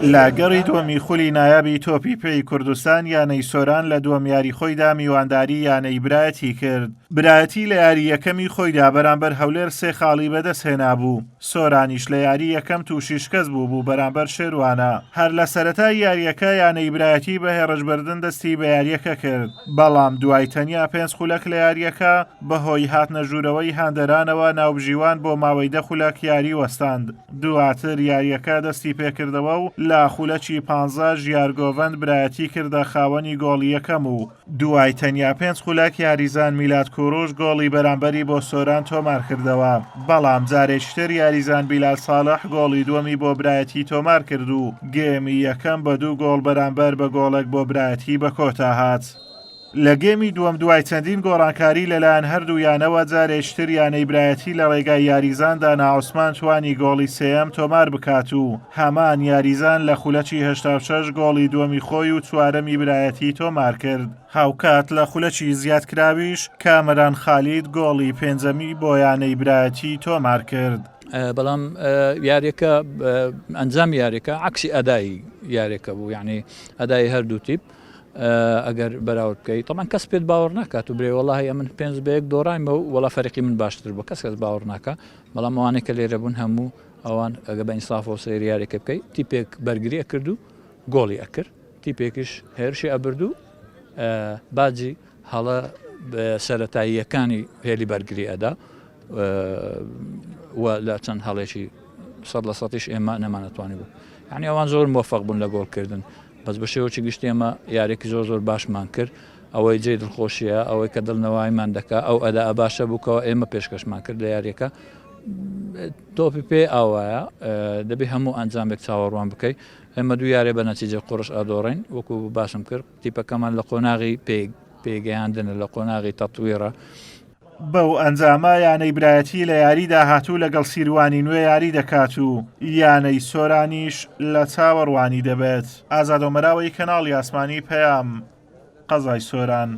لە گەڕی دووەمی خولی نایابی تۆپی پێی کوردستان یانەی سۆران لە دووەم یاری خۆیدا میوانداری یانەی برایەتی کرد. برایەتی لە یاری یەکەمی خۆیدا بەرامبەر هەولێر 3 خاڵی بەدەست هێنابوو. سۆرانیش لە یاری یەکەم تووشی شکست بوو بەرامبەر شێروانە. هەر لە سەرەتای یاریەکە یانەی برایەتی بە هێڕشبردن دەستی بە یاریەکە کرد. بەڵام دوای تەنیا 5 خولەک لە یاریەکە بەهۆی هاتنە ژوورەوەی هاندەرانەوە ناوبژیوان بۆ ماوەی 10 خولەک یاری وەستاند. دواتر یاریەکە دەستی پێکردەوە و لە خولەکی 15 ژیارگۆڤەند برایەتی کردە خاوەنی گۆڵی یەکەم و دوای تەنیا 5 خولەک یاریزان میلاد کوڕوش گۆڵی بەرامبەری بۆ سۆران تۆمار کردەوە. بەڵام جارێکتر یاریزان بیلال ساڵح گۆڵی دووەمی بۆ برایەتی تۆمار کرد و گێمی یەکەم بە 2 گۆڵ بەرامبەر بە گۆڵێک بۆ برایەتی بە کۆتا هات. لە گێمی دووەم دوای چەندین گۆڕانکاری لەلایەن هەردوویانەوە جارێکتر یانەی برایەتی لە ڕێگای یاریزاندا ناعوسمان توانی گۆڵی سێیەم تۆمار بکات و هەمان یاریزان لە خولەکی 86 گۆڵی دووەمی خۆی و چوارەمی برایەتی تۆمار کرد. هاوکات لە خولەکی زیادکراویش کامەران خالید گۆڵی پێنجەمی بۆ یانەی برایەتی تۆمار کرد. بەڵام یاریەکە ئەنجام یاریەکە عکسی ئەدای یاریەکە بوو، یعنی ئەدای هەردوو تیپ ئەگەر بەراورد بکەیت تەمان کەس پێت باوەڕ ناکات و برێ وەڵاهی من 5 بە 1 دۆڕایم بە وەڵا فەرقی من باشتر بوو، کەس باوەڕ ناکە. بەڵام ئەوانەی کە لێرە بوون هەموو ئەوان ئەگە بە ئینسافەوە سەیری یاریەکە بکەیت تیپێک بەرگری ئەکرد و گۆڵی ئەکرد، تیپێکیش هێرشی ئەبرد و باجی هەڵە سەرەتاییەکانی هێلی بەرگری ئەدا و لە چەند هەڵێکی 100% ئێمە نەمانەتوانی بوو. یعنی ئەوان زۆر موفق بوون لە گۆڵکردن. بەس بە شێوەیەکی گشتی ئێمە یارێکی زۆر باشمان کرد، ئەوەی جێ دڵخۆشیە، ئەوەی کە دڵنەوایمان دەکا، ئەو ئەدا باشە بووکەوە ئێمە پێشکەشمان کرد لە یاریەکە. تۆپی پێ ئاوایە دەبێت هەموو ئەنجامێک چاوەڕوان بکەیت. ئێمە دوو یارێ بە نەتیجە قوڕش ئادۆڕین، وەکو باسم کرد تیپەکەمان لە قۆناغی پێگەیاندنە لە قۆناغی تەتویرە. بەو ئەنجامە یانەی برایەتی لە یاریدا هاتوو لەگەڵ سیروانی نوێ یاری دەکات و یانەی سۆرانیش لە چاوەڕوانی دەبێت. ئازادۆمەراوەی کەناڵی ئاسمانی پەیام، قەزای سۆران.